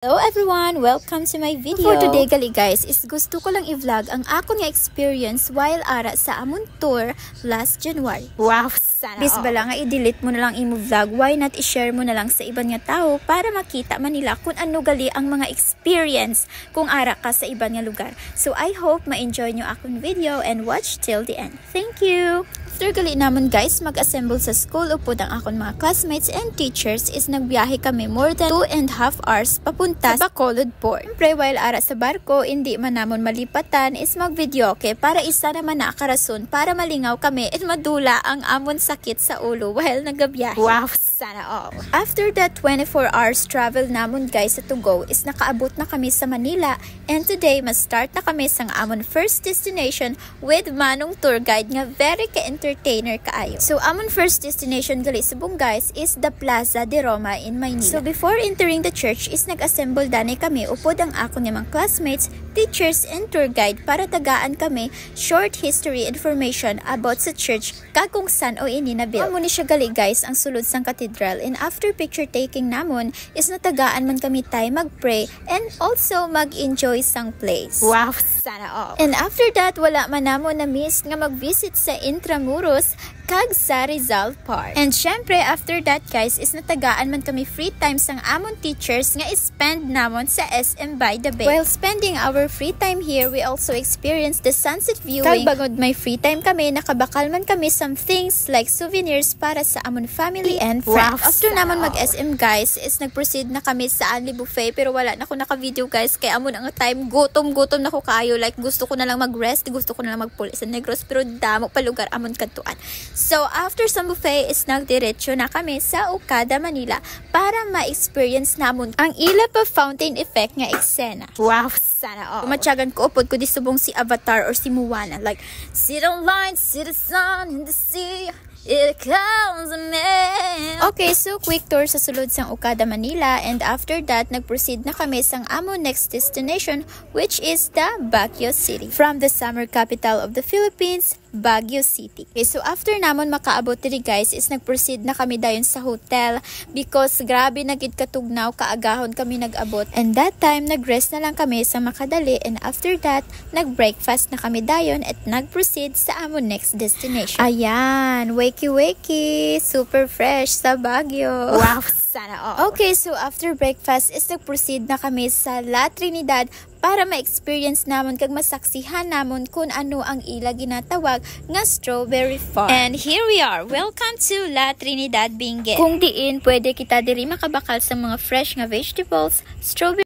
Hello everyone! Welcome to my video. For today gali guys, is gusto ko lang i-vlog ang ako nga experience while ara sa amon tour last January. Wow! Sana bis bala nga i-delete mo na lang imo vlog, why not i-share mo na lang sa ibang nga tao para makita man nila kung ano gali ang mga experience kung ara ka sa ibang nga lugar. So I hope ma-enjoy nyo akong video and watch till the end. Thank you! After gali namon guys, mag-assemble sa school upod ang akong mga classmates and teachers is nagbiyahe kami more than 2.5 hours papunta sa Bacolod Port. Siyempre, while ara sa barko, hindi man namon malipatan is mag-video okay para isa naman na karason para malingaw kami at madula ang amon sakit sa ulo while nagabiyahe. Wow! Sana all! After that 24 hours travel namon guys sa to go is nakaabot na kami sa Manila and today mas-start na kami sa amon first destination with manong tour guide nga very ka-entertainer kaayo. So amon first destination gali subong guys is the Plaza de Roma in Maynila. So before entering the church is nag-assemble dani kami upod ang ako nga mga classmates, teachers and tour guide para tagaan kami short history information about sa church kag kung san o ini na build. Amo ni siya gali guys ang sulod sang cathedral and after picture taking namon is natagaan man kami tay mag-pray and also mag-enjoy sang place. Wow! Sana all! And after that wala man namon na miss nga mag-visit sa Intramuros kag sa Rizal Park. And syempre after that guys is natagaan man kami free time sang amon teachers nga spend namon sa SM by the Bay. While spending our free time here, we also experienced the sunset viewing. Kag bagod may free time kami, nakabakal man kami some things like souvenirs para sa amon family and friends. Wow. After namon mag-SM guys is nag-proceed na kami sa Anli Buffet pero wala na ko naka-video guys kaya amon ang time gutom na ko kayo, like gusto ko na lang mag-rest, gusto ko na lang mag-pull sa Negros pero damo pa lugar amon kadtuan. So after sa buffet is nagdiretso na kami sa Okada, Manila para ma-experience namon ang ila pa fountain effect nga eksena. Wow! Sana all! Matyagan ko upod ko di subong si Avatar or si Moana, like see the light, see the sun in the sea, it comes a man. Okay, so quick tour sa sulod sang Okada, Manila and after that nag-proceed na kami sang amo next destination which is the Baguio City. From the summer capital of the Philippines, Baguio City. Okay, so after namon makaabot diri guys is nag-proceed na kami dayon sa hotel because grabe nagid katugnaw kaagahon kami nag-abot and that time nag-rest na lang kami sa Makadali and after that nag-breakfast na kami dayon at nag-proceed sa amon next destination. Ayan, wakey super fresh sa Baguio. Wow! Sana all! Okay, so after breakfast is nag-proceed na kami sa La Trinidad para ma-experience namon kag masaksihan namon kung ano ang ila ginatawag nga strawberry farm. And here we are. Welcome to La Trinidad Benguet. Kung diin pwede kita diri makabakal sa mga fresh nga vegetables, strawberry